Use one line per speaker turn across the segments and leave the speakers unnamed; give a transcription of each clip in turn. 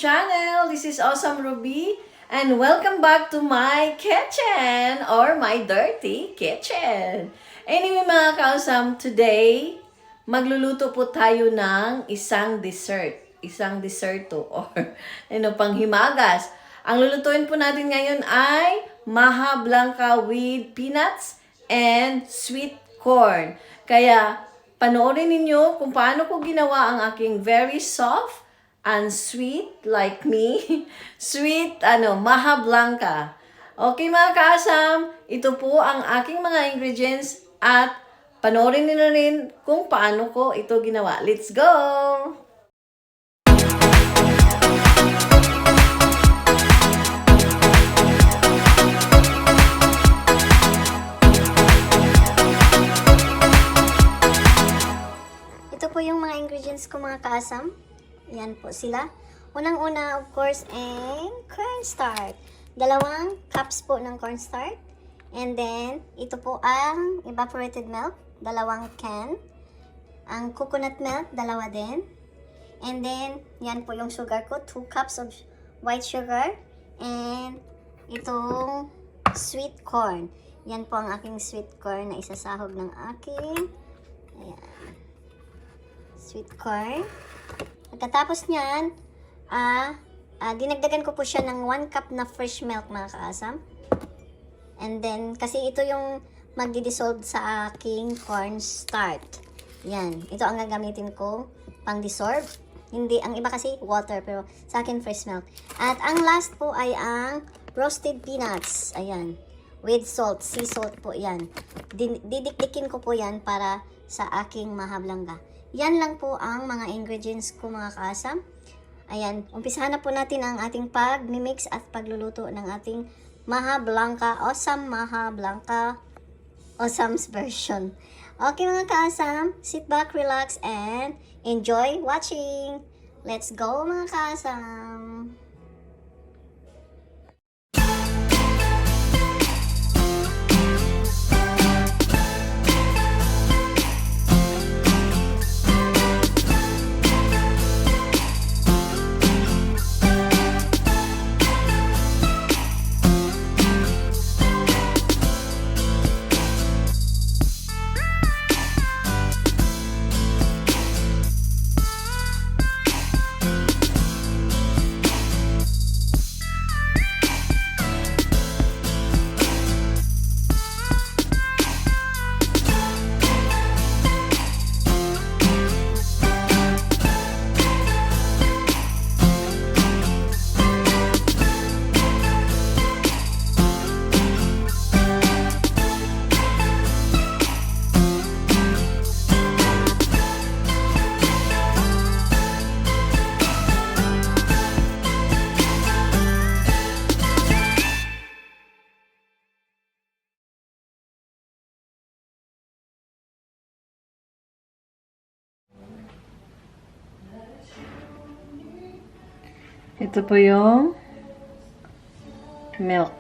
channel. This is Awesome Ruby and welcome back to my kitchen or my dirty kitchen. Anyway mga ka-awesome, today magluluto po tayo ng isang desserto or panghimagas. Ang lulutuin po natin ngayon ay maha blanca with peanuts and sweet corn. Kaya panoorin ninyo kung paano ko ginawa ang aking very soft and sweet, like me, sweet, maha blanca. Okay mga kaasam, ito po ang aking mga ingredients at panoorin niyo rin kung paano ko ito ginawa. Let's go!
Ito po yung mga ingredients ko mga kaasam. Yan po sila. Unang-una, of course, ang cornstarch. 2 cups po ng cornstarch. And then, ito po ang evaporated milk, 2 can. Ang coconut milk, 2 din. And then, yan po yung sugar ko, 2 cups of white sugar. And itong sweet corn. Yan po ang aking sweet corn na isasahog ng aking, ayan, sweet corn. Pagkatapos niyan, dinagdagan ko po siya ng 1 cup na fresh milk mga kaasam. And then, kasi ito yung magdi-dissolve sa aking cornstarch. Yan, ito ang gagamitin ko pang dissolve. Hindi, ang iba kasi water, pero sa akin fresh milk. At ang last po ay ang roasted peanuts. Ayan, with salt, sea salt po yan. Didikdikin ko po yan para sa aking maha blanca. Yan lang po ang mga ingredients ko mga kaasam. Ayan, umpisahan na po natin ang ating pag-mix at pagluluto ng ating maha blanca, awesome maha blanca, awesome's version. Okay mga kaasam, sit back, relax, and enjoy watching. Let's go mga kaasam!
Ito po yung milk.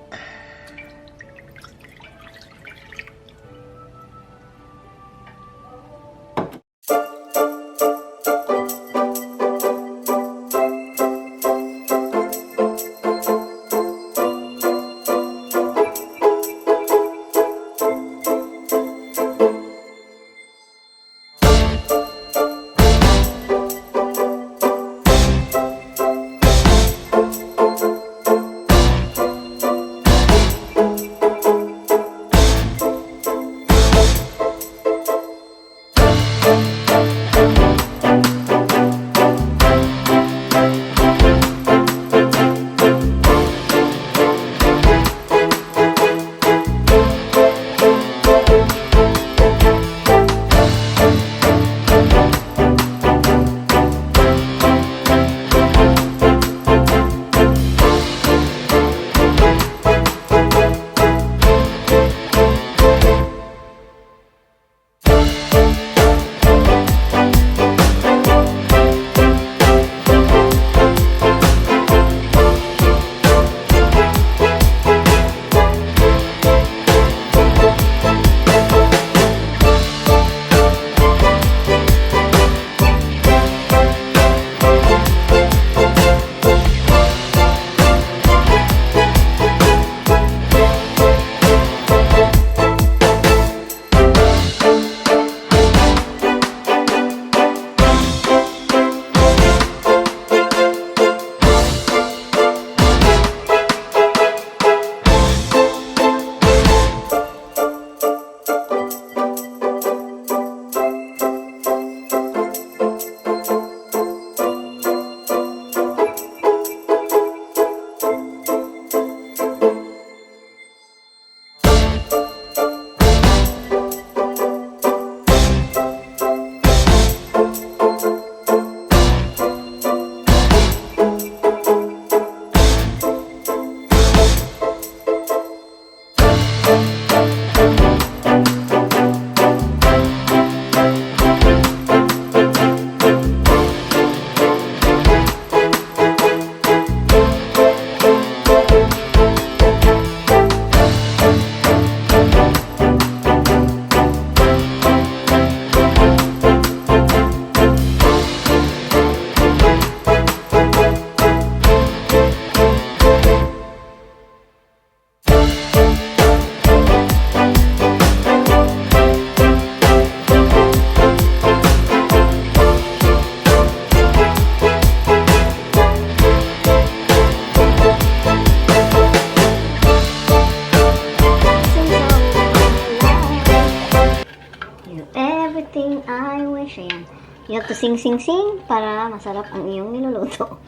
everything I wish. Ayan. You have to sing, sing, sing para masarap ang iyong niluluto.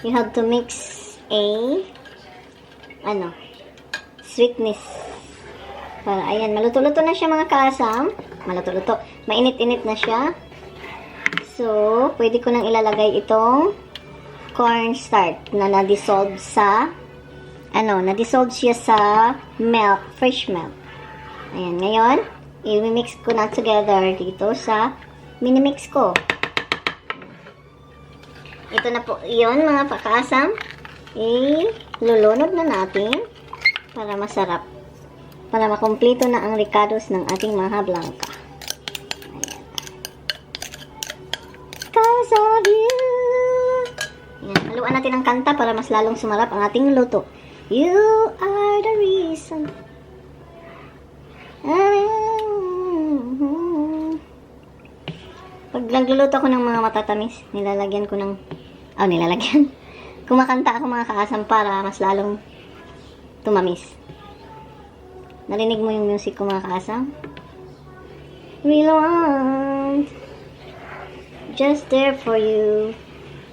You have to mix a sweetness. Para, ayan, maluto-luto na siya mga kaasam. Maluto-luto. Mainit-init na siya. So, pwede ko nang ilalagay itong cornstarch na na-dissolve sa, na-dissolve siya sa milk, fresh milk. Ayan, ngayon, i-mix ko na together dito sa mini-mix ko. Ito na po, yun mga pakaasam. Ilulunod na natin para masarap. Para makumpleto na ang ricados ng ating mga blanca. Ayan. Cause of you. Ayan, haluan natin ang kanta para mas lalong sumarap ang ating luto. You are the reason. Pag nagluluto ko ng mga matatamis, nilalagyan ko ng kumakanta ako mga kaasam para mas lalong tumamis. Narinig mo yung music ko mga kaasam? We want just there for you.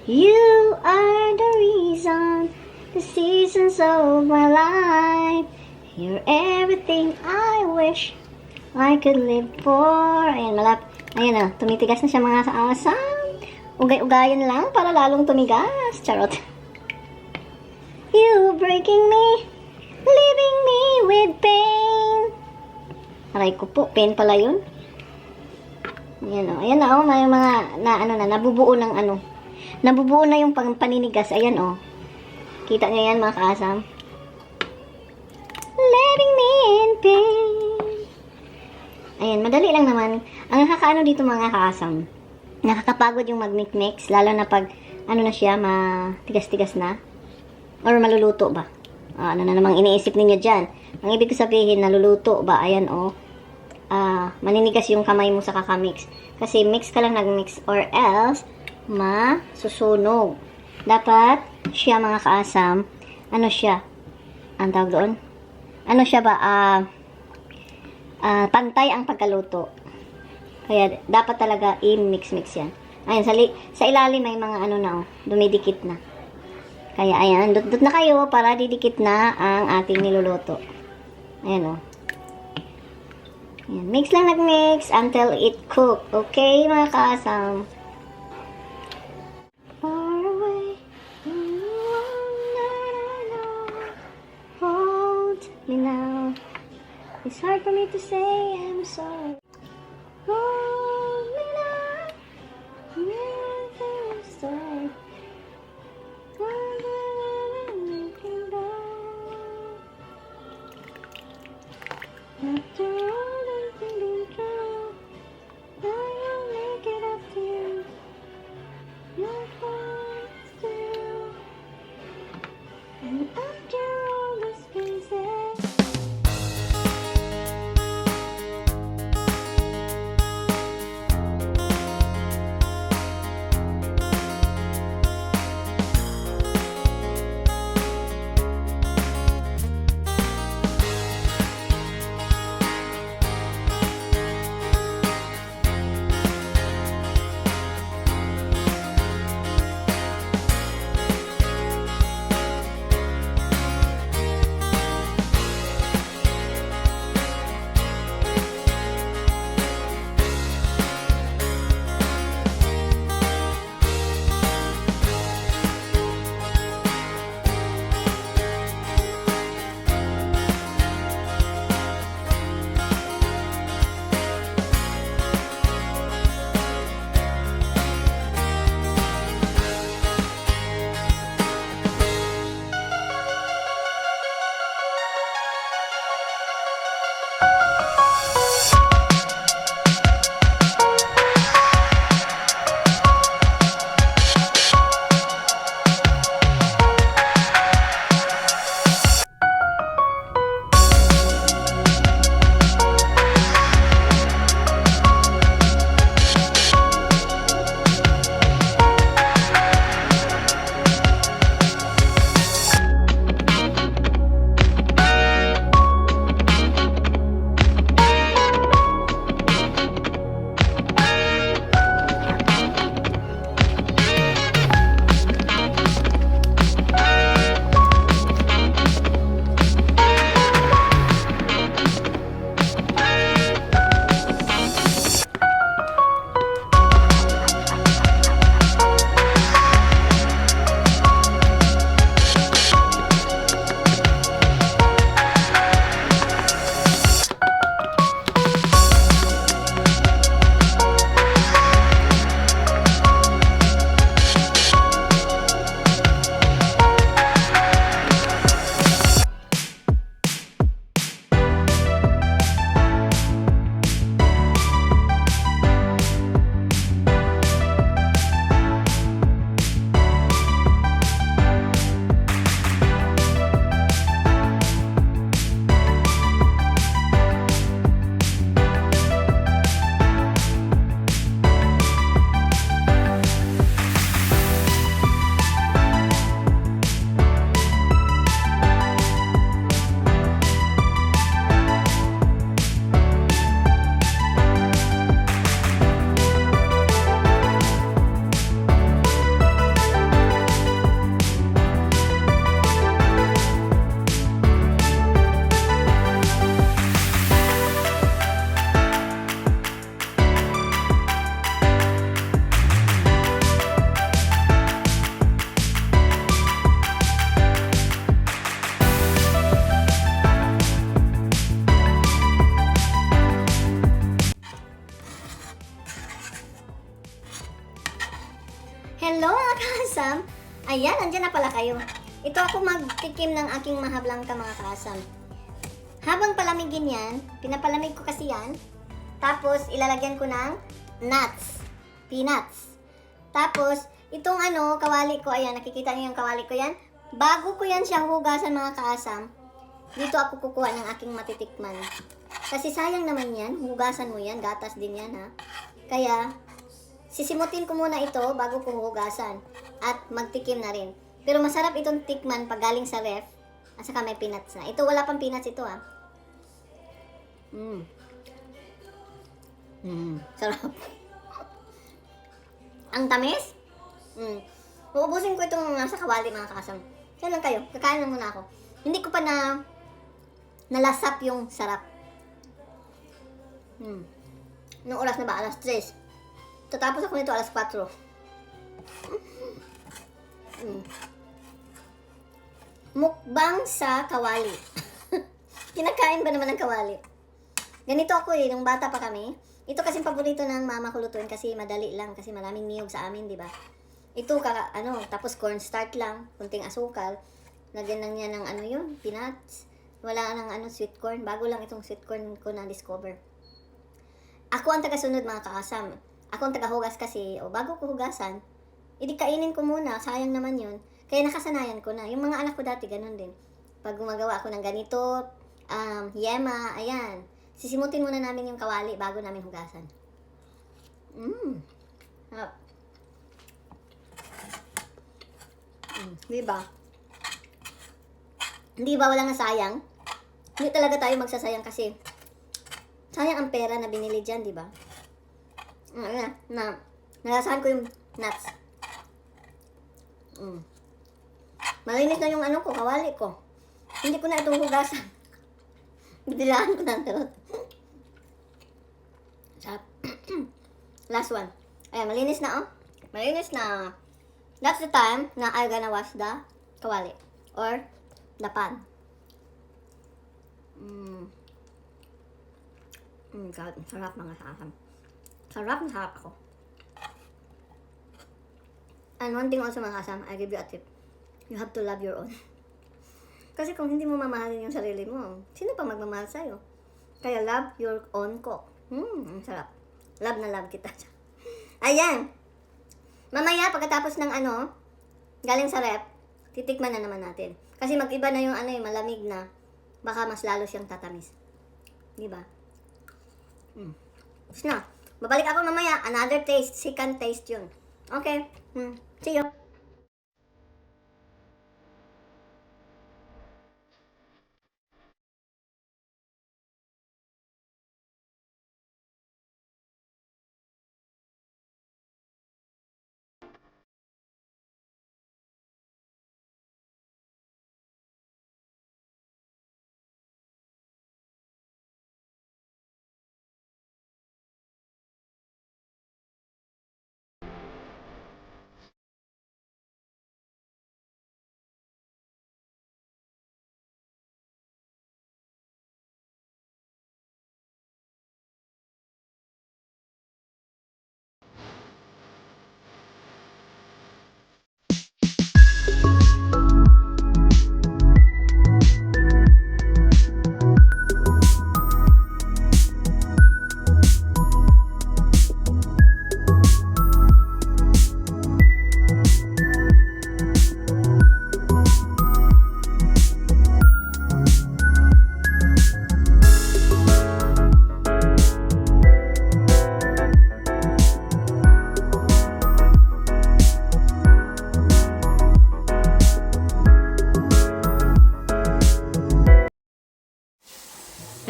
You are the reason, the seasons of my life. You're everything I wish I could live for. Ayan, ayan tumitigas na siya mga kaasam. Ugay-ugayan lang para lalong tumigas. Charot. You breaking me, leaving me with pain. Aray ko po, pain pala yun. Ayan may mga nabubuo ng nabubuo na yung paninigas. Ayan kita niyo yan mga kaasam. Leaving me in pain. Ayan, madali lang naman. Ang nakakaano dito mga kaasam, nakakapagod yung mag-mix, lalo na pag na siya, matigas-tigas na or maluluto ba. Ano na namang iniisip ninyo dyan? Ang ibig ko sabihin, naluluto ba? Ayan maninigas yung kamay mo sa kakamix. Kasi mix ka lang nag-mix or else masusunog. Dapat siya mga kaasam, siya? Ang tawag doon? Siya ba? Pantay ang pagkaluto. Kaya dapat talaga i-mix-mix yan. Ayan, sa ilalim may mga dumidikit na. Kaya ayan, dut na kayo para didikit na ang ating niluluto. Ayan Ayan, mix lang nag-mix until it cook. Okay, mga kaasam? Far away, hold me now. It's hard for me to say I'm sorry. Hold me now. Never sorry. After all I've been through, I will make it up to you. Your heart's still. And after all this been said, Hello mga kaasam! Ayan, andyan na pala kayo. Ito ako magtikim ng aking mahablang ka mga kaasam. Habang palamigin yan, pinapalamig ko kasi yan. Tapos, ilalagyan ko ng nuts. Peanuts. Tapos, itong kawali ko, ayan, nakikita niyo yung kawali ko yan. Bago ko yan siya hugasan mga kaasam, dito ako kukuha ng aking matitikman. Kasi sayang naman yan, hugasan mo yan, gatas din yan ha. Kaya, sisimutin ko muna ito bago ko hugasan. At magtikim na rin. Pero masarap itong tikman pag galing sa ref. At saka may peanuts na. Ito wala pang peanuts ito ha. Sarap. Ang tamis. Uubusin ko itong nasa kawali mga kasam. Yan lang kayo. Kakain lang muna ako. Hindi ko pa nalasap yung sarap. Anong oras na ba? Alas 3. Tatapos ako nito alas 4. Mukbang sa kawali. Kinakain ba naman ng kawali? Ganito ako nung bata pa kami. Ito kasing paborito ng mama ko lutuin kasi madali lang kasi maraming niyog sa amin, di ba? Ito tapos cornstarch lang, kunting asukal. Lagyan lang niya ng peanuts. Wala nang sweet corn. Bago lang itong sweet corn ko na discover. Ako ang tagasunod mga kaasam. Ako ang tagahugas kasi, bago ko hugasan, edi kainin ko muna, sayang naman yun. Kaya nakasanayan ko na. Yung mga anak ko dati, ganun din. Pag gumagawa ako ng ganito, yema, ayan. Sisimutin muna namin yung kawali bago namin hugasan. Harap. Diba? Hindi ba walang nasayang? Hindi talaga tayo magsasayang kasi sayang ang pera na binili dyan, diba? Nalasahan ko yung nuts. Malinis na yung kawali ko. Hindi ko na itong hugasan. Dilaan ko na ang tarot. Last one. Ayan, malinis na Malinis na. That's the time na I'm gonna wash the kawali. Or the pan. God, sarap mga kasam. Sarap na sarap ako. And one thing also mga kasam, I give you a tip. You have to love your own. Kasi kung hindi mo mamahalin yung sarili mo, sino pa magmamahal sa'yo? Kaya love your own cook. Ang sarap. Love na love kita. Ayan. Mamaya, pagkatapos ng galing sa rep, titikman na naman natin. Kasi mag-iba na yung malamig na, baka mas lalo siyang tatamis. Diba? Tapos na. Babalik ako mamaya. Another taste. Second taste yun. Okay. See you.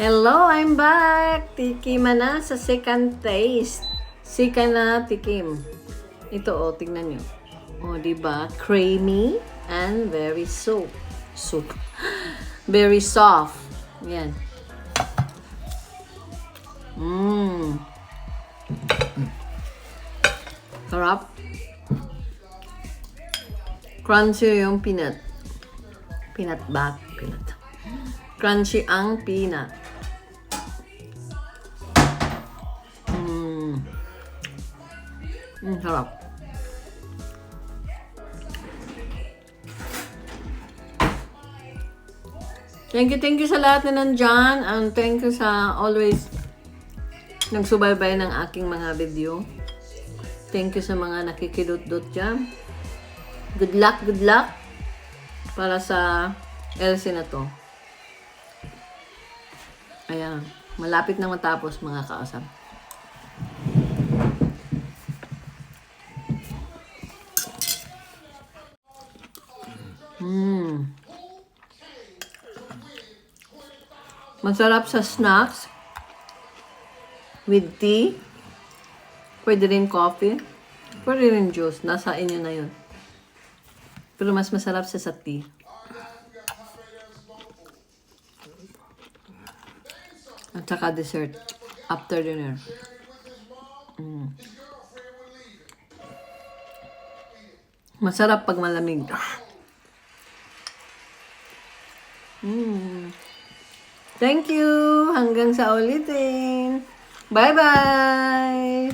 Hello, I'm back! Tikiman na sa second taste. Sika na tikim. Ito, tingnan nyo. Diba? Creamy and very soup. Very soft. Yan. Sarap. Crunchy yung peanut. Peanut. Crunchy ang peanut. Sarap. Thank you sa lahat na nandyan. And thank you sa always nagsubaybay ng aking mga video. Thank you sa mga nakikidot-dot dyan. Good luck para sa LC na to. Ayan, malapit na matapos mga kaasam. Masarap sa snacks with tea. Pwede rin coffee. Pwede rin juice. Nasa inyo na yun. Pero mas masarap sa tea. At saka dessert. After dinner. Masarap pag malamig. Thank you. Hanggang sa ulitin. Bye-bye.